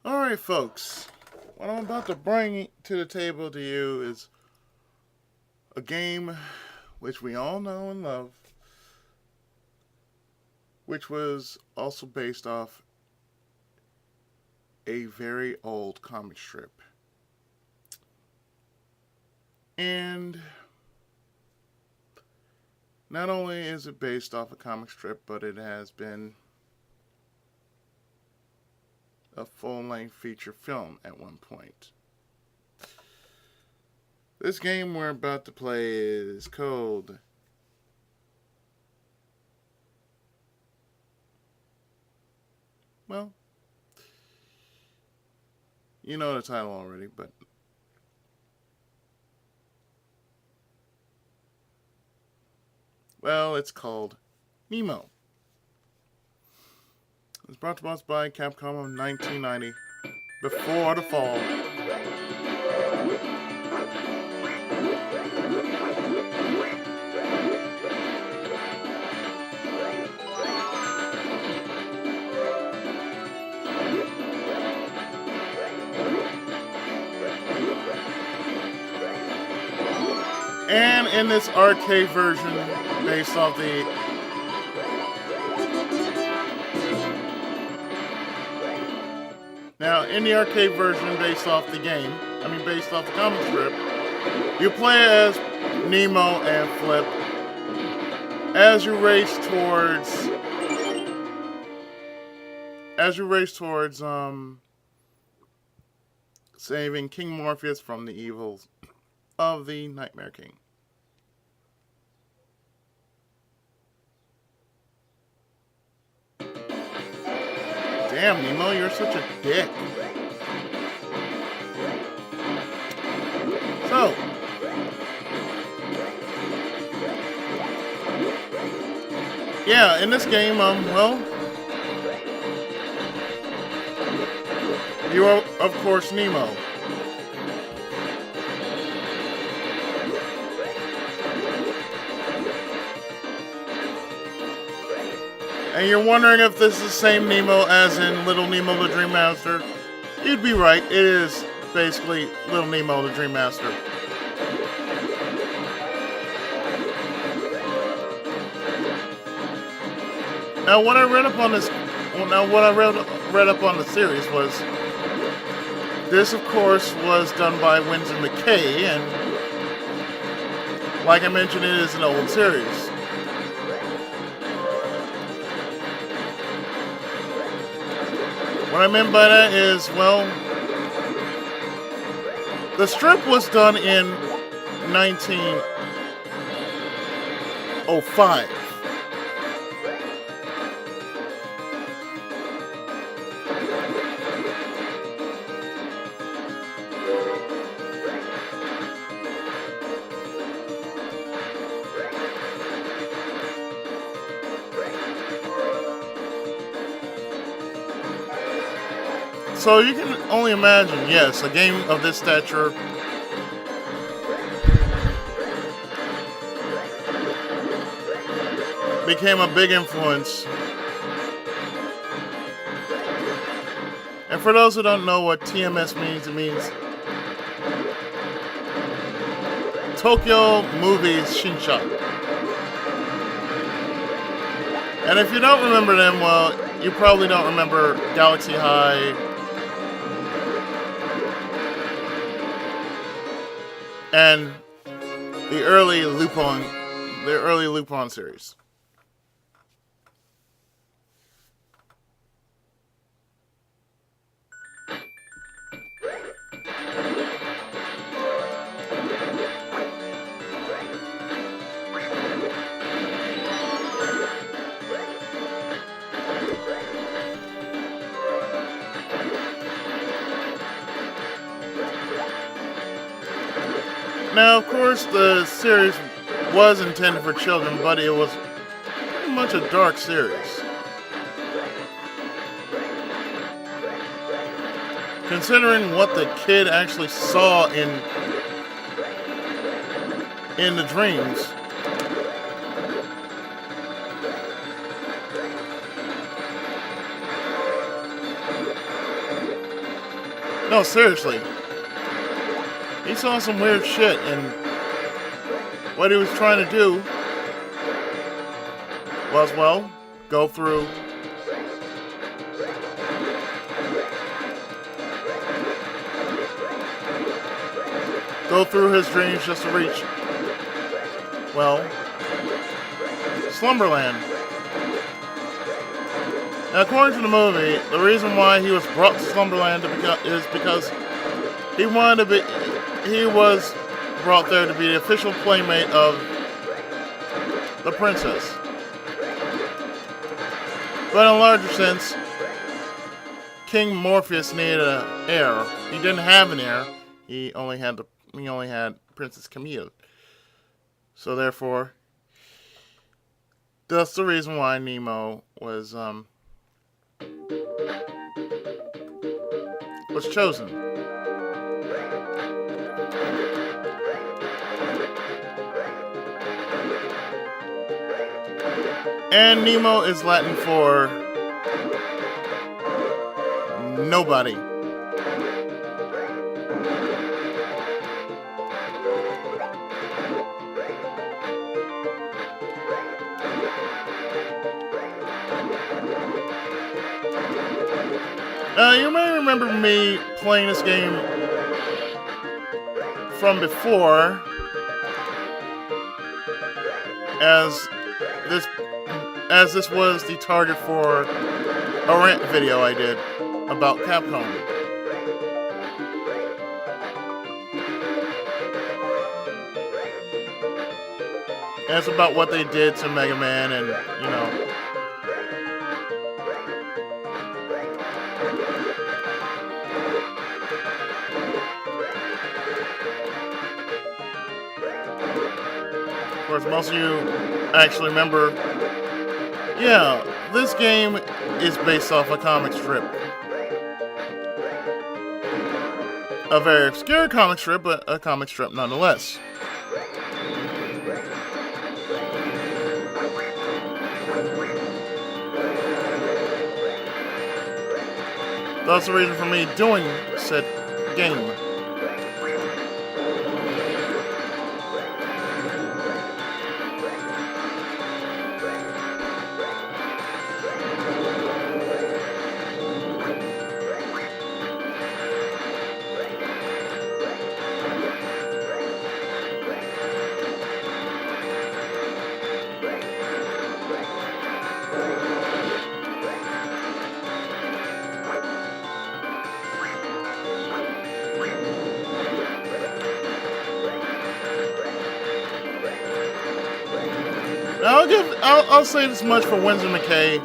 Alright, folks. What I'm about to bring to the table to you is a game which we all know and love, which was also based off a very old comic strip. And not only is it based off a comic strip, but it has been a full-length feature film at one point. This game we're about to play is called well, you know the title already, but well, it's called Nemo. It's brought to us by Capcom of 1990, before the fall. And in this arcade version, based off the in the arcade version based off the game, based off the comic strip, you play as Nemo and Flip as you race towards saving King Morpheus from the evils of the Nightmare King. Damn, Nemo, you're such a dick. So, yeah, in this game, you are, of course, Nemo. And you're wondering if this is the same Nemo as in Little Nemo the Dream Master? You'd be right. It is basically Little Nemo the Dream Master. Now, what I read up on this, read up on the series was this, of course, was done by Winsor McCay, and like I mentioned, it is an old series. What I meant by that is, well, the strip was done in 1905. So you can only imagine, yes, a game of this stature became a big influence. And for those who don't know what TMS means, it means Tokyo Movies Shinsha. And if you don't remember them, well, you probably don't remember Galaxy High and the early Lupin series. Now, of course, the series was intended for children, but it was pretty much a dark series. Considering what the kid actually saw in the dreams, No, seriously. He saw some weird shit, and what he was trying to do was, well, go through his dreams just to reach, well, Slumberland. Now, according to the movie, the reason why he was brought to Slumberland is because he was brought there to be the official playmate of the princess. But in a larger sense, King Morpheus needed an heir. He didn't have an heir. He only had Princess Camille. So therefore, that's the reason why Nemo was chosen. And Nemo is Latin for nobody. You may remember me playing this game from before, as this was the target for a rant video I did about Capcom. And it's about what they did to Mega Man and, you know. Of course, most of you actually remember, yeah, this game is based off a comic strip. A very obscure comic strip, but a comic strip nonetheless. That's the reason for me doing said game. I'll say this much for Winsor McCay.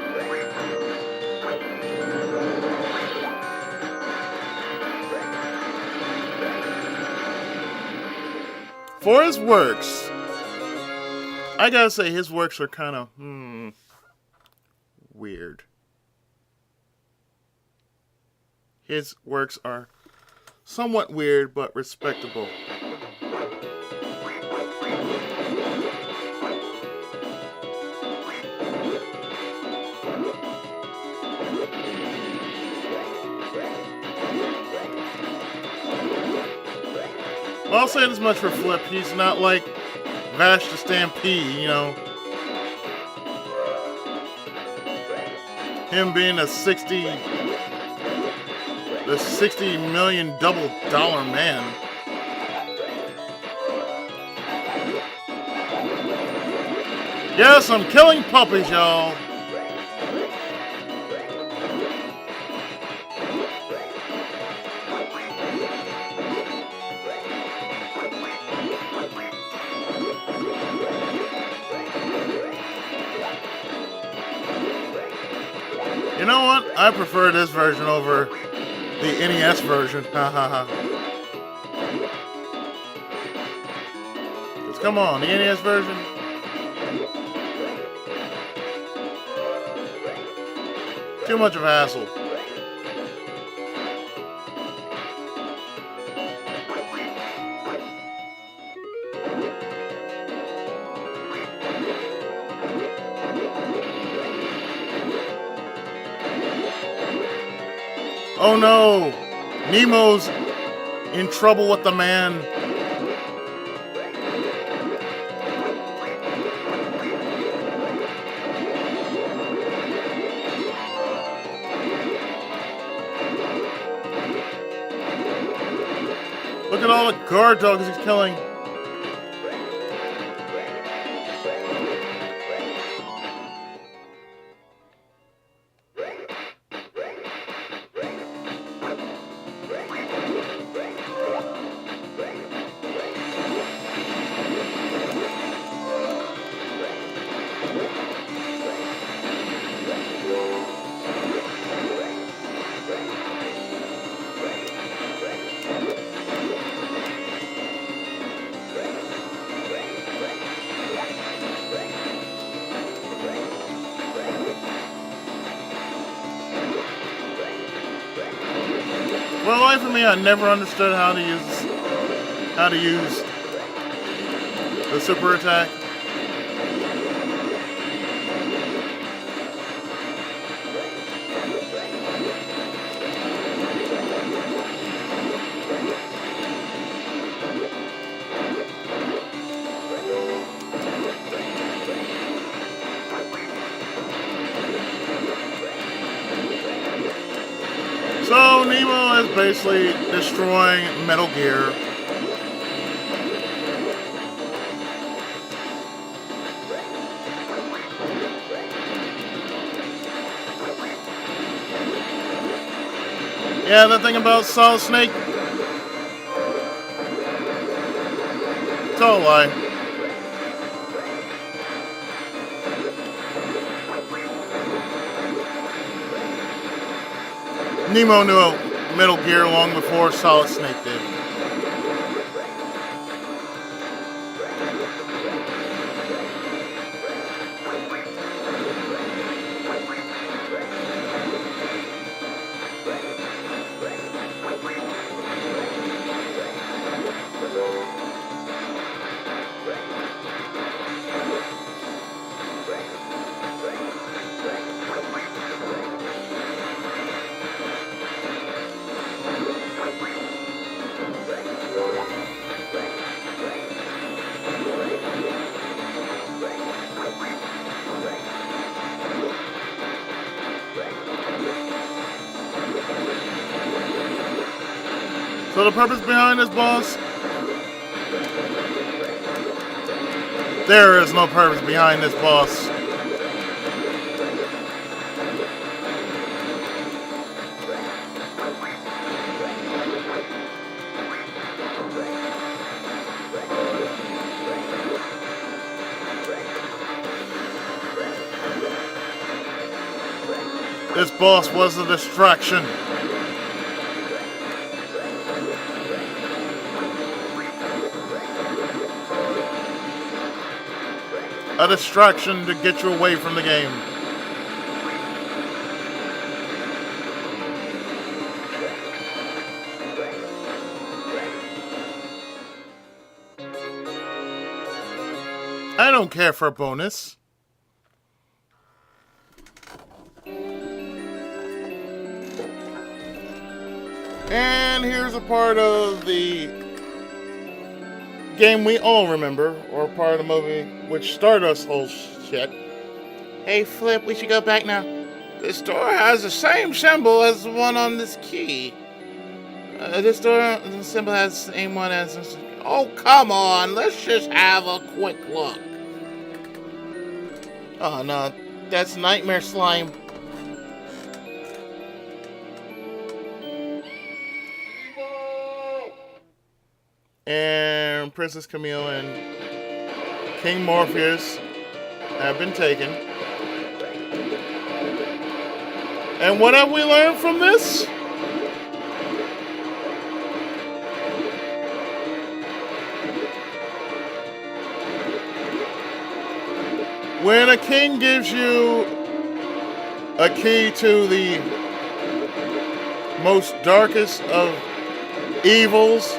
For his works, I gotta say his works are kind of weird. His works are somewhat weird but respectable. Well, I'll say this much for Flip. He's not like Vash the Stampede, you know. Him being the $60 million double-dollar man. Yes, I'm killing puppies, y'all. You know what? I prefer this version over the NES version. Ha ha ha. Come on, the NES version. Too much of a hassle. Oh no! Nemo's in trouble with the man. Look at all the guard dogs he's killing. For the life of me, I never understood how to use the super attack. So Nemo is basically destroying Metal Gear. Yeah, the thing about Solid Snake, it's all a lie. Nemo knew Metal Gear long before Solid Snake did. So the purpose behind this boss? There is no purpose behind this boss. This boss was a distraction. A distraction to get you away from the game. I don't care for a bonus. And here's a part of the game we all remember, or part of the movie which started us whole shit. Hey Flip, we should go back now. This door has the same symbol as the one on this key. This door, the symbol has the same one as this. Oh, come on, let's just have a quick look. Oh no, that's Nightmare Slime. And Princess Camille and King Morpheus have been taken. And what have we learned from this? When a king gives you a key to the most darkest of evils,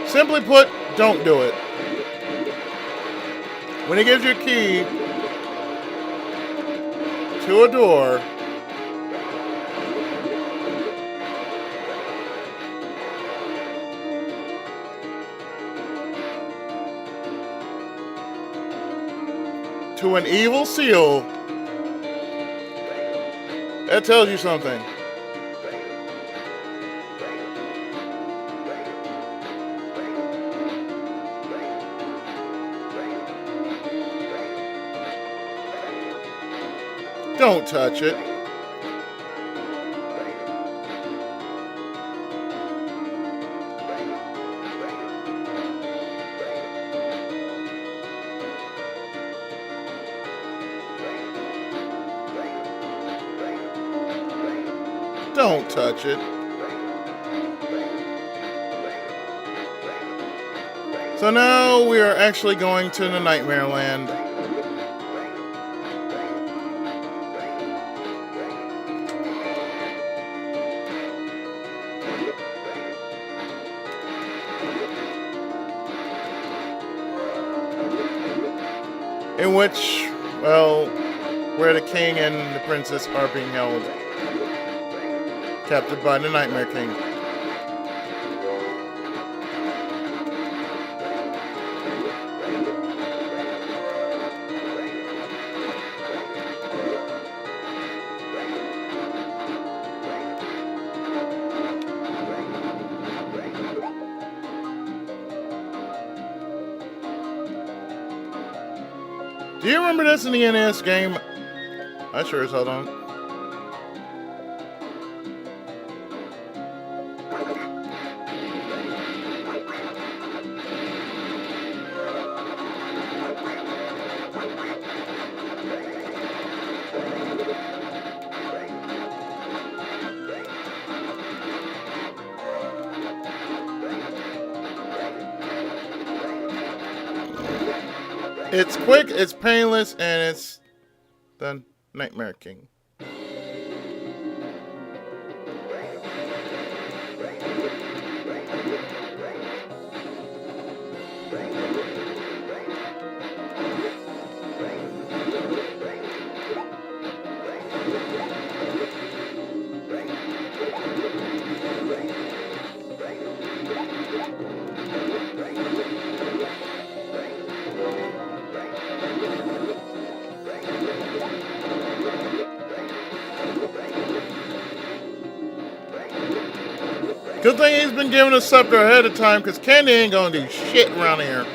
simply put, don't do it. When he gives you a key to a door, to an evil seal, that tells you something. Don't touch it. Don't touch it. So now we are actually going to the Nightmare Land. In which, well, where the king and the princess are being held captive by the Nightmare King. Do you remember this in the NES game? I sure as hell don't. It's quick, it's painless, and it's the Nightmare King. Good thing he's been given a scepter ahead of time, because Candy ain't gonna do shit around here.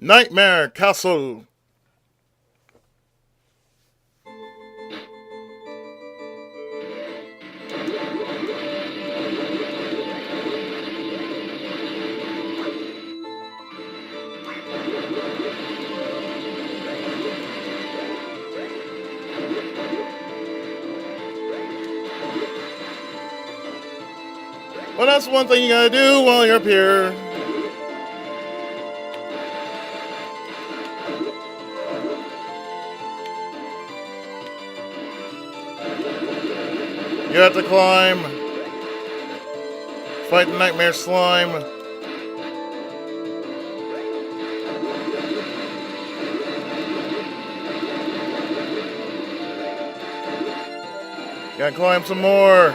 Nightmare Castle. Well, that's one thing you gotta do while you're up here. You have to climb. Fight the Nightmare Slime. Gotta climb some more.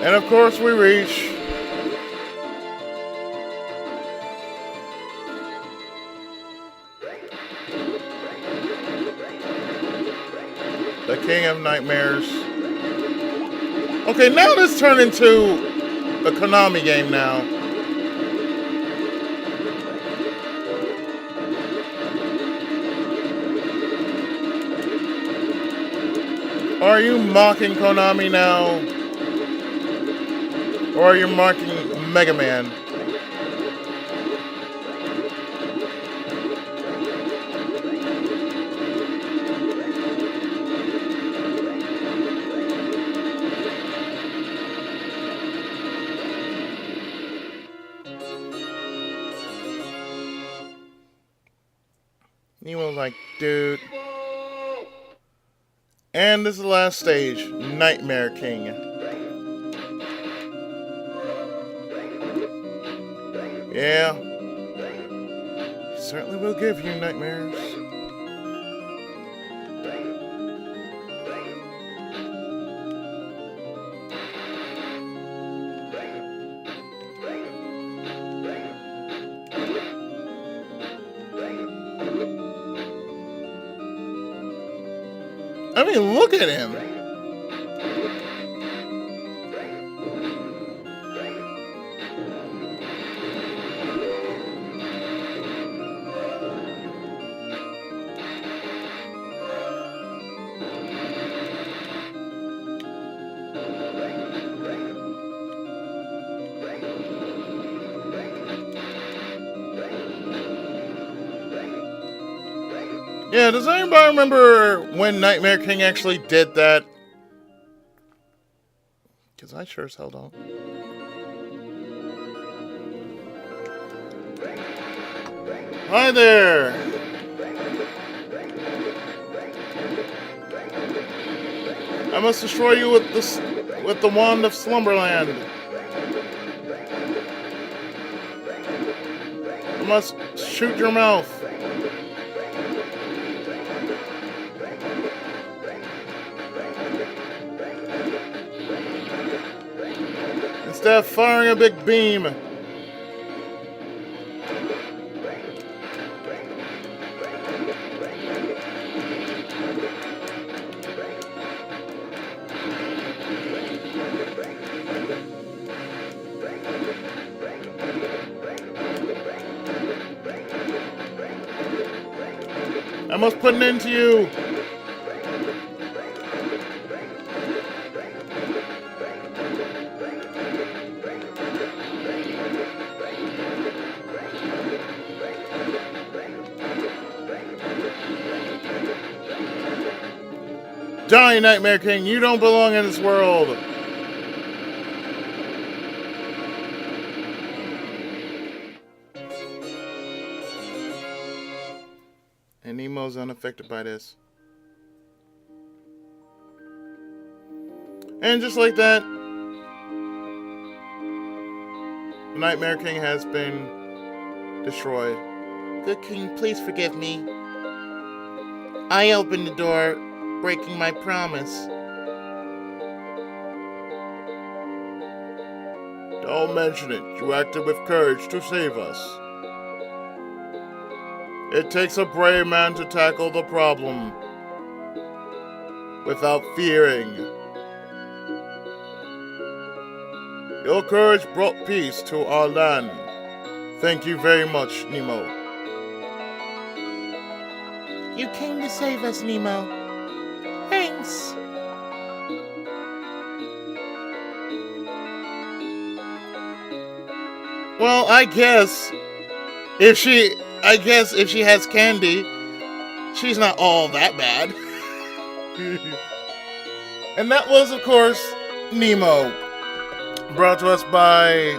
And of course we reach the King of Nightmares. Okay, now this turned into a Konami game now. Are you mocking Konami now? Or are you mocking Mega Man? Nemo's like, dude. And this is the last stage, Nightmare King. Yeah. He certainly will give you nightmares. I mean, look at him. Yeah, does anybody remember when Nightmare King actually did that? Because I sure as hell don't. Hi there! I must destroy you with the Wand of Slumberland. I must shoot your mouth. Instead of firing a big beam. I must put an end to you. Die, Nightmare King, you don't belong in this world. And Nemo's unaffected by this. And just like that, Nightmare King has been destroyed. Good King, please forgive me. I opened the door, breaking my promise. Don't mention it. You acted with courage to save us. It takes a brave man to tackle the problem without fearing. Your courage brought peace to our land. Thank you very much, Nemo. You came to save us, Nemo. Thanks. Well, I guess if she has candy, she's not all that bad. And that was, of course, Nemo. Brought to us by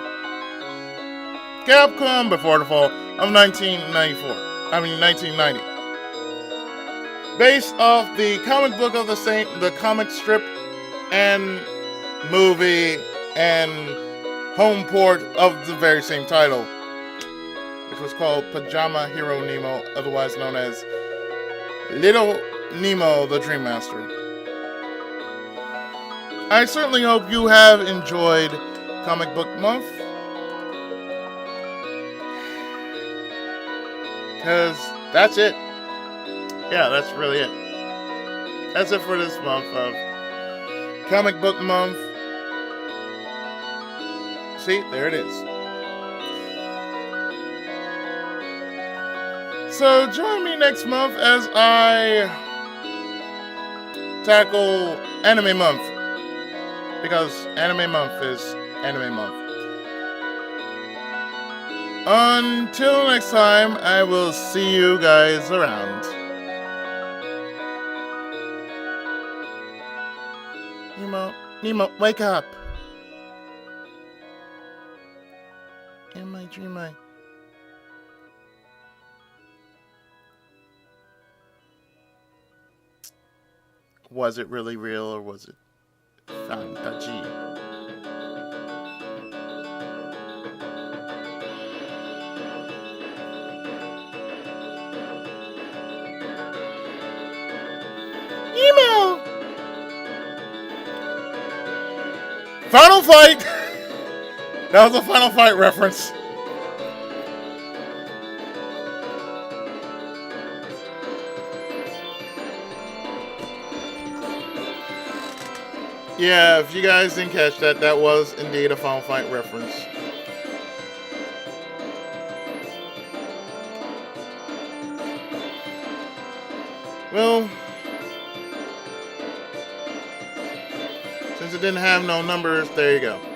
Capcom before the fall of 1990. Based off the comic book of the comic strip and movie and home port of the very same title, which was called Pajama Hero Nemo, otherwise known as Little Nemo the Dream Master. I certainly hope you have enjoyed Comic Book Month. Because that's it. Yeah, that's really it. That's it for this month of Comic Book Month. See, there it is. So join me next month as I tackle Anime Month. Because Anime Month is Anime Month. Until next time, I will see you guys around. Nemo, wake up! In my dream, was it really real or was it fantasy? Nemo! Final Fight! That was a Final Fight reference. Yeah, if you guys didn't catch that, that was indeed a Final Fight reference. Well, since it didn't have no numbers, there you go.